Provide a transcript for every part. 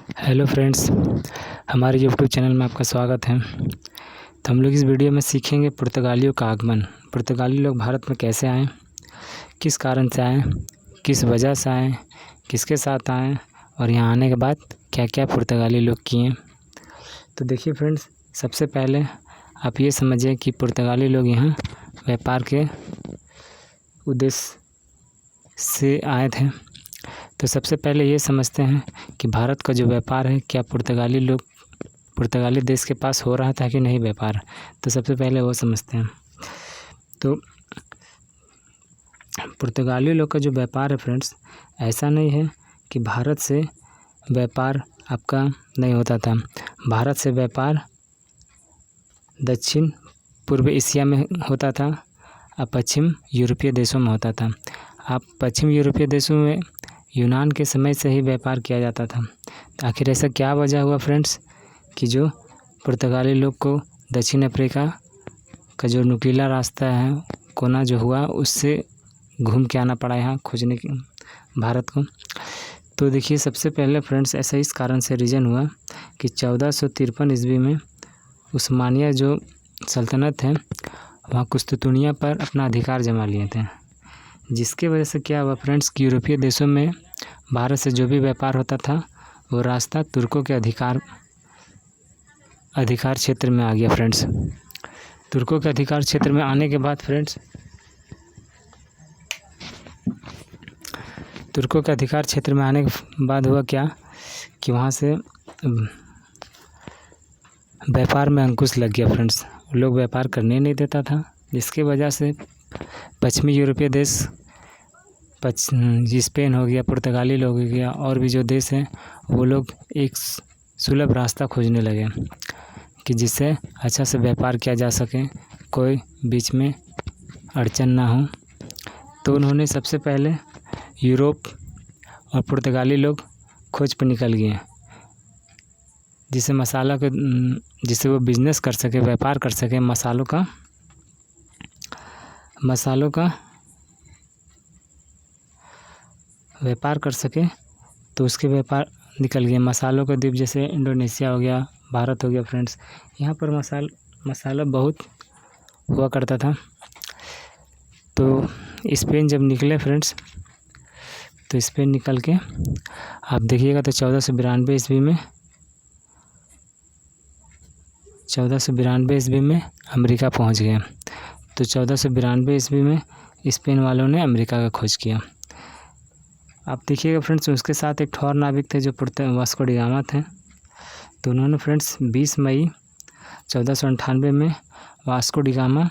Hello friends, हमारे YouTube channel में आपका स्वागत है। तो हम लोग इस वीडियो में सीखेंगे पुर्तगालियों का आगमन। पुर्तगाली लोग भारत में कैसे आए, किस कारण से आए, किस वजह से आए, किसके साथ आए और यहाँ आने के बाद क्या क्या पुर्तगाली लोग किए। तो देखिए फ्रेंड्स, सबसे पहले आप ये समझिए कि पुर्तगाली लोग यहाँ व्यापार के उद्देश्य से आए थे। तो सबसे पहले ये समझते हैं कि भारत का जो व्यापार है, क्या पुर्तगाली देश के पास हो रहा था कि नहीं व्यापार। तो सबसे पहले वो समझते हैं। तो पुर्तगाली लोग का जो व्यापार है फ्रेंड्स, ऐसा नहीं है कि भारत से व्यापार आपका नहीं होता था। भारत से व्यापार दक्षिण पूर्व एशिया में होता था और पश्चिम यूरोपीय देशों में होता था। आप पश्चिम यूरोपीय देशों में यूनान के समय से ही व्यापार किया जाता था। तो आखिर ऐसा क्या वजह हुआ फ्रेंड्स कि जो पुर्तगाली लोग को दक्षिण अफ्रीका का जो नुकीला रास्ता है, कोना जो हुआ, उससे घूम के आना पड़ा यहाँ खोजने के भारत को। तो देखिए, सबसे पहले फ्रेंड्स ऐसा इस कारण से रीज़न हुआ कि 1453 ईस्वी में उस्मानिया जो सल्तनत है, वहाँ कुस्तुतुनिया पर अपना अधिकार जमा लिए थे। जिसके वजह से क्या हुआ फ्रेंड्स कि यूरोपीय देशों में भारत से जो भी व्यापार होता था, वो रास्ता तुर्कों के अधिकार क्षेत्र में आ गया फ्रेंड्स। तुर्कों के अधिकार क्षेत्र में आने के बाद फ्रेंड्स, तुर्कों के अधिकार क्षेत्र में आने के बाद हुआ क्या कि वहाँ से व्यापार में अंकुश लग गया फ्रेंड्स। लोग व्यापार करने नहीं देता था, जिसकी वजह से पश्चिमी यूरोपीय देश, स्पेन हो गया, पुर्तगाली लोग हो गया, और भी जो देश हैं, वो लोग एक सुलभ रास्ता खोजने लगे कि जिससे अच्छा से व्यापार किया जा सके, कोई बीच में अड़चन ना हो। तो उन्होंने सबसे पहले यूरोप और पुर्तगाली लोग खोज पर निकल गए, जिससे वो बिजनेस कर सके, व्यापार कर सके, मसालों का व्यापार कर सके। तो उसके व्यापार निकल गए। मसालों का द्वीप जैसे इंडोनेशिया हो गया, भारत हो गया फ्रेंड्स, यहाँ पर मसाला बहुत हुआ करता था। तो स्पेन जब निकले फ्रेंड्स, तो स्पेन निकल के आप देखिएगा तो 1492 ईस्वी में अमेरिका पहुँच गए। तो 1492 ईस्वी में स्पेन वालों ने अमेरिका का खोज किया। आप देखिएगा फ्रेंड्स, उसके साथ एक और नाविक थे जो वास्को डी गामा थे। तो उन्होंने फ्रेंड्स 20 मई 1498 में वास्को डी गामा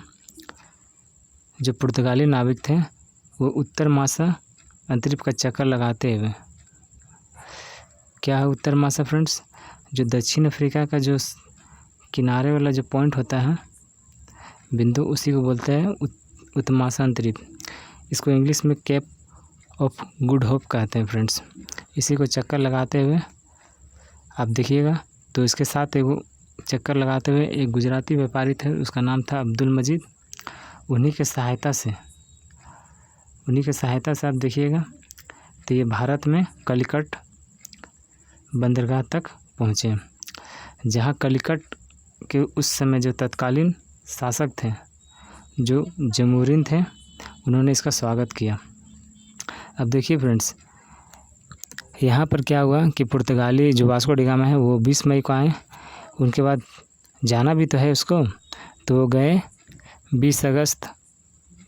जो पुर्तगाली नाविक थे, वो उत्तर मासा अंतरिक्ष का चक्कर लगाते हुए, क्या है उत्तर मासा फ्रेंड्स, जो दक्षिण अफ्रीका का जो किनारे वाला जो पॉइंट होता है, बिंदु, उसी को बोलते हैं उत्तमासा अंतरिक्ष। इसको इंग्लिश में केप ऑफ गुड होप कहते हैं फ्रेंड्स। इसी को चक्कर लगाते हुए आप देखिएगा। तो इसके साथ एक चक्कर लगाते हुए एक गुजराती व्यापारी थे, उसका नाम था अब्दुल मजीद। उन्हीं के सहायता से आप देखिएगा तो ये भारत में कलिकट बंदरगाह तक पहुँचे, जहाँ कलिकट के उस समय जो तत्कालीन शासक थे, जो जमूरिन थे, उन्होंने इसका स्वागत किया। अब देखिए फ्रेंड्स, यहाँ पर क्या हुआ कि पुर्तगाली जो वास्को डी गामा है, वो 20 मई को आए। उनके बाद जाना भी तो है उसको, तो वो गए 20 अगस्त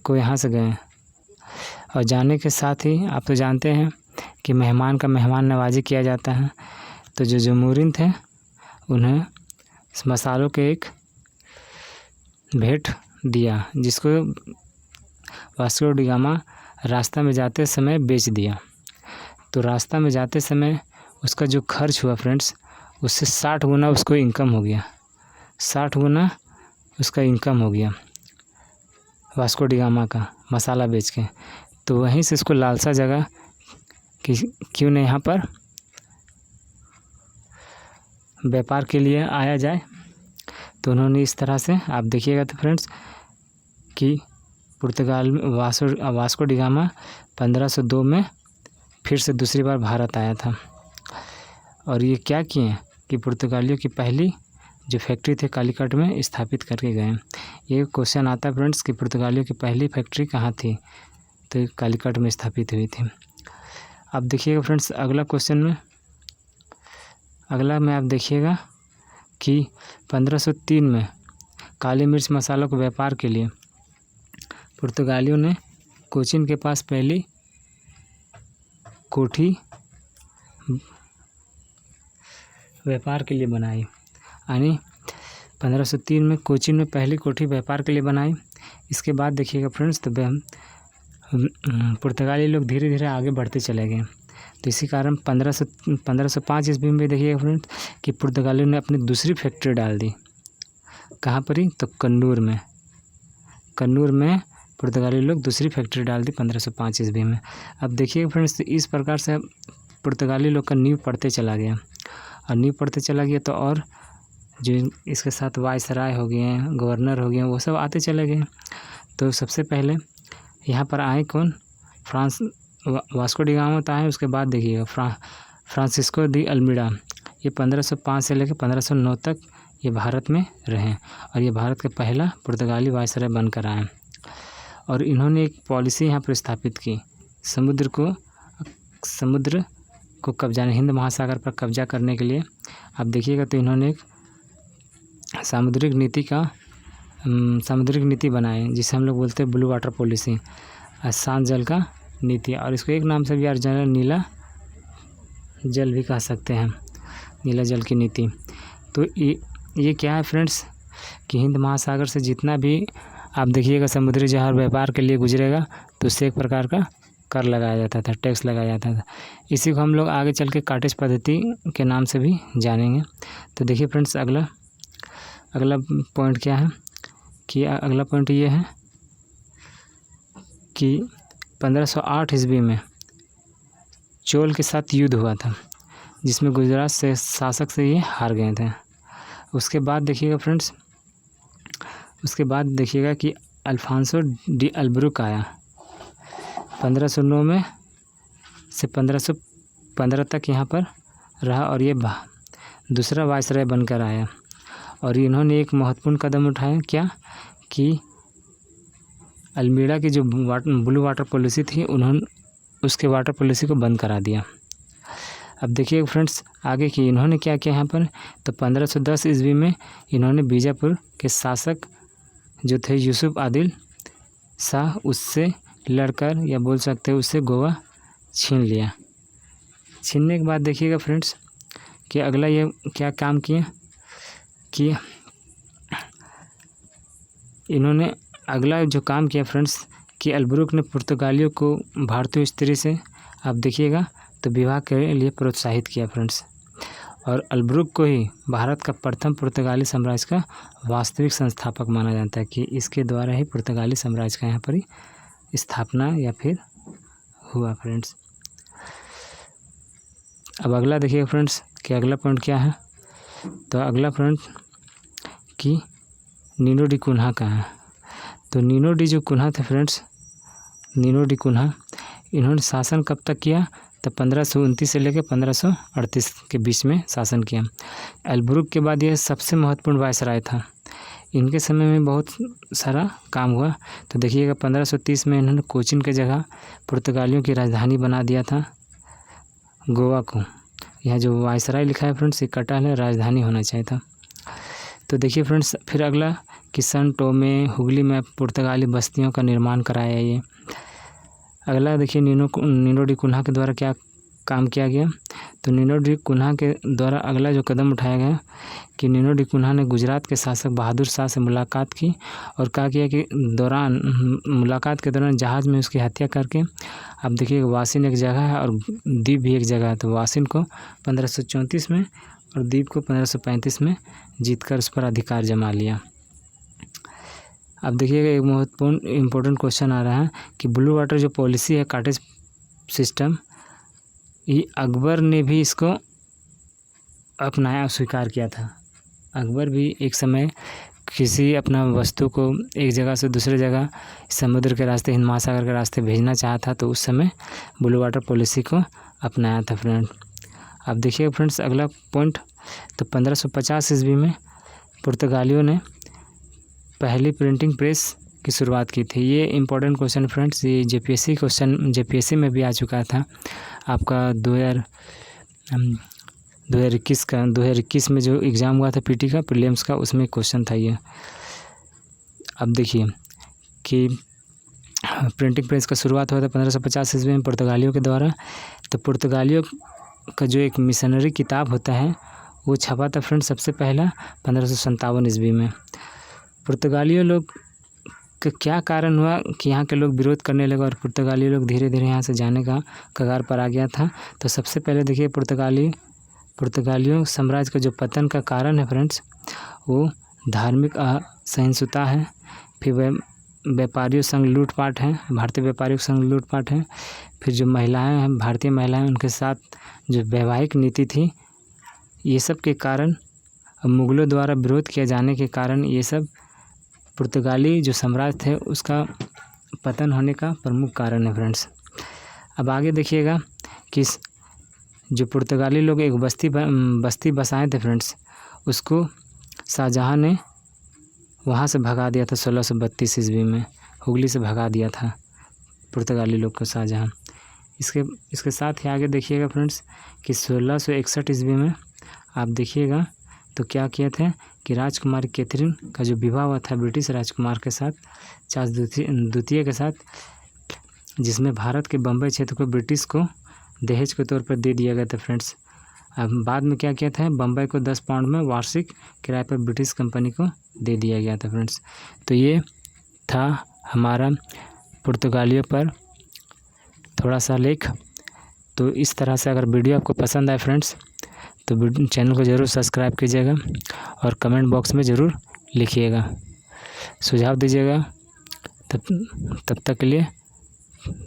को यहाँ से गए। और जाने के साथ ही आप तो जानते हैं कि मेहमान नवाजी किया जाता है। तो जो जमूरिन थे, उन्हें मसालों के एक भेंट दिया, जिसको वास्को डी गामा रास्ता में जाते समय बेच दिया। तो रास्ता में जाते समय उसका जो खर्च हुआ फ्रेंड्स, उससे 60 गुना उसको इनकम हो गया। 60 गुना उसका इनकम हो गया वास्को डी गामा का मसाला बेच के। तो वहीं से इसको लालसा जगा कि क्यों नहीं यहाँ पर व्यापार के लिए आया जाए। तो उन्होंने इस तरह से, आप देखिएगा तो फ्रेंड्स कि पुर्तगाल में वास्को डी गामा 1502 में फिर से दूसरी बार भारत आया था। और ये क्या किए कि पुर्तगालियों की पहली जो फैक्ट्री थे कालीकट में स्थापित करके गए। ये क्वेश्चन आता है फ्रेंड्स कि पुर्तगालियों की पहली फैक्ट्री कहाँ थी, तो कालीकट में स्थापित हुई थी। अब देखिएगा फ्रेंड्स अगला क्वेश्चन में, अगला में आप देखिएगा कि 1503 में काली मिर्च मसालों के व्यापार के लिए पुर्तगालियों ने कोचीन के पास पहली कोठी व्यापार के लिए बनाई। यानी 1503 में कोचीन में पहली कोठी व्यापार के लिए बनाई। इसके बाद देखिएगा फ्रेंड्स तो पुर्तगाली लोग धीरे धीरे आगे बढ़ते चले गए। तो इसी कारण 1505 ईस्वी में देखिएगा फ्रेंड्स कि पुर्तगालियों ने अपनी दूसरी फैक्ट्री डाल दी। कहाँ पर ही, तो कन्नूर में पुर्तगाली लोग दूसरी फैक्ट्री डाल दी 1505 ईस्वी में। अब देखिएगा फ्रेंड्स इस प्रकार से पुर्तगाली लोग का नींव पड़ते चला गया, और नींव पड़ते चला गया तो और जो इसके साथ वायसराय हो गए हैं, गवर्नर हो गए हैं, वो सब आते चले गए। तो सबसे पहले यहाँ पर आए कौन, वास्को डी गामा तो आए। उसके बाद देखिएगा फ्रांसिस्को डी अल्मीडा, ये 1505 से लेकर 1509 तक ये भारत में रहे, और ये भारत का पहला पुर्तगाली वायसराय बनकर आए। और इन्होंने एक पॉलिसी यहाँ पर स्थापित की, समुद्र को कब्जा, हिंद महासागर पर कब्जा करने के लिए। आप देखिएगा तो इन्होंने एक सामुद्रिक नीति बनाई, जिसे हम लोग बोलते हैं ब्लू वाटर पॉलिसी, शांत जल का नीति। और इसको एक नाम से भी यार नीला जल भी कह सकते हैं, नीला जल की नीति। तो ये क्या है फ्रेंड्स कि हिंद महासागर से जितना भी आप देखिएगा समुद्री जहाज व्यापार के लिए गुजरेगा तो उससे एक प्रकार का कर लगाया जाता था, टैक्स लगाया जाता था। इसी को हम लोग आगे चल के काटेज पद्धति के नाम से भी जानेंगे। तो देखिए फ्रेंड्स अगला पॉइंट क्या है कि अगला पॉइंट ये है कि 1508 ईस्वी में चोल के साथ युद्ध हुआ था, जिसमें गुजरात से शासक से ये हार गए थे। उसके बाद देखिएगा फ्रेंड्स, उसके बाद देखिएगा कि अल्फांसो डी अल्बुर्क आया 1509 में से 1515 तक यहाँ पर रहा, और ये दूसरा वायसराय बनकर आया। और इन्होंने एक महत्वपूर्ण कदम उठाया, क्या कि अल्मीडा की जो ब्लू वाटर पॉलिसी थी उन्होंने उसके वाटर पॉलिसी को बंद करा दिया। अब देखिए फ्रेंड्स आगे कि इन्होंने क्या किया यहाँ पर, तो 1510 ईस्वी में इन्होंने बीजापुर के शासक जो थे यूसुफ आदिल शाह, उससे लड़कर या बोल सकते हैं उससे गोवा छीन लिया। छीनने के बाद देखिएगा फ्रेंड्स कि अगला ये क्या काम किया कि इन्होंने अगला जो काम किया फ्रेंड्स कि अल्बुर्क ने पुर्तगालियों को भारतीय स्त्री से आप देखिएगा तो विवाह के लिए प्रोत्साहित किया फ्रेंड्स। और अल्बुर्क को ही भारत का प्रथम पुर्तगाली साम्राज्य का वास्तविक संस्थापक माना जाता है कि इसके द्वारा ही पुर्तगाली साम्राज्य का यहाँ पर ही स्थापना या फिर हुआ फ्रेंड्स। अब अगला देखिए फ्रेंड्स कि अगला पॉइंट क्या है, तो अगला पॉइंट कि नीनो डी कुन्हा का है। तो नीनो डी जो कुन्हा थे फ्रेंड्स, नीनो डी कुन्हा इन्होंने शासन कब तक किया, तो 1529 से लेकर 1538 के बीच में शासन किया। अल्बुर्क के बाद यह सबसे महत्वपूर्ण वायसराय था। इनके समय में बहुत सारा काम हुआ। तो देखिएगा 1530 में इन्होंने कोचीन के जगह पुर्तगालियों की राजधानी बना दिया था गोवा को। यहाँ जो वायसराय लिखा है फ्रेंड्स ये कटा है, राजधानी होना चाहिए था। तो देखिए फ्रेंड्स फिर अगला कि सन टोमे हुगली में पुर्तगाली बस्तियों का निर्माण कराया ये। अगला देखिए नीनो डी कुन्हा के द्वारा क्या काम किया गया, तो नीनो डी कुन्हा के द्वारा अगला जो कदम उठाया गया कि नीनो डी कुन्हा ने गुजरात के शासक बहादुर शाह से मुलाकात की और कहा किया कि मुलाकात के दौरान जहाज़ में उसकी हत्या करके, अब देखिए वासिन एक जगह है और द्वीप भी एक जगह है, तो वासिन को 1534 में और द्वीप को 1535 में जीतकर उस पर अधिकार जमा लिया। अब देखिएगा एक महत्वपूर्ण इम्पोर्टेंट क्वेश्चन आ रहा है कि ब्लू वाटर जो पॉलिसी है काटेज सिस्टम, ये अकबर ने भी इसको अपनाया, स्वीकार किया था। अकबर भी एक समय किसी अपना वस्तु को एक जगह से दूसरे जगह समुद्र के रास्ते, हिंद महासागर के रास्ते भेजना चाहा था, तो उस समय ब्लू वाटर पॉलिसी को अपनाया था फ्रेंड। अब देखिए फ्रेंड्स अगला पॉइंट, तो 1550 ईस्वी में पुर्तगालियों ने पहली प्रिंटिंग प्रेस की शुरुआत की थी। ये इम्पोर्टेंट क्वेश्चन फ्रेंड्स, ये जेपीएससी में भी आ चुका था आपका 2021 में जो एग्ज़ाम हुआ था पीटी का प्रीलिम्स का, उसमें क्वेश्चन था ये। अब देखिए कि प्रिंटिंग प्रेस का शुरुआत हुआ था 1550 ईस्वी में पुर्तगालियों के द्वारा। तो पुर्तगालियों का जो एक मिशनरी किताब होता है वो छपा था फ्रेंड्स सबसे पहला 1557 ईस्वी में। पुर्तगालियों लोग का क्या कारण हुआ कि यहाँ के लोग विरोध करने लगे और पुर्तगाली लोग धीरे धीरे यहाँ से जाने का कगार पर आ गया था। तो सबसे पहले देखिए पुर्तगालियों साम्राज्य का जो पतन का कारण है फ्रेंड्स, वो धार्मिक असहिष्णुता है, फिर व्यापारियों संग लूटपाट है, भारतीय व्यापारियों संग लूटपाट है, फिर जो महिलाएं हैं, भारतीय महिलाएं, उनके साथ जो वैवाहिक नीति थी, ये सब के कारण मुग़लों द्वारा विरोध किए जाने के कारण ये सब पुर्तगाली जो साम्राज्य थे उसका पतन होने का प्रमुख कारण है फ्रेंड्स। अब आगे देखिएगा कि जो पुर्तगाली लोग एक बस्ती बसाए थे फ्रेंड्स, उसको शाहजहाँ ने वहाँ से भगा दिया था 1632 ईस्वी में, हुगली से भगा दिया था पुर्तगाली लोग को शाहजहाँ। इसके साथ ही आगे देखिएगा फ्रेंड्स कि 1661 ईस्वी में आप देखिएगा तो क्या किए थे कि राजकुमारी कैथरीन का जो विवाह हुआ था ब्रिटिश राजकुमार के साथ, चार्ल्स द्वितीय के साथ, जिसमें भारत के बम्बई क्षेत्र को ब्रिटिश को दहेज के तौर पर दे दिया गया था फ्रेंड्स। अब बाद में क्या किया था, बम्बई को 10 पाउंड में वार्षिक किराए पर ब्रिटिश कंपनी को दे दिया गया था फ्रेंड्स। तो ये था हमारा पुर्तगालियों पर थोड़ा सा लेख। तो इस तरह से अगर वीडियो आपको पसंद आए फ्रेंड्स तो चैनल को ज़रूर सब्सक्राइब कीजिएगा और कमेंट बॉक्स में ज़रूर लिखिएगा, सुझाव दीजिएगा। तब तक के लिए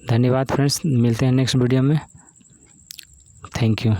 धन्यवाद फ्रेंड्स, मिलते हैं नेक्स्ट वीडियो में। Thank you.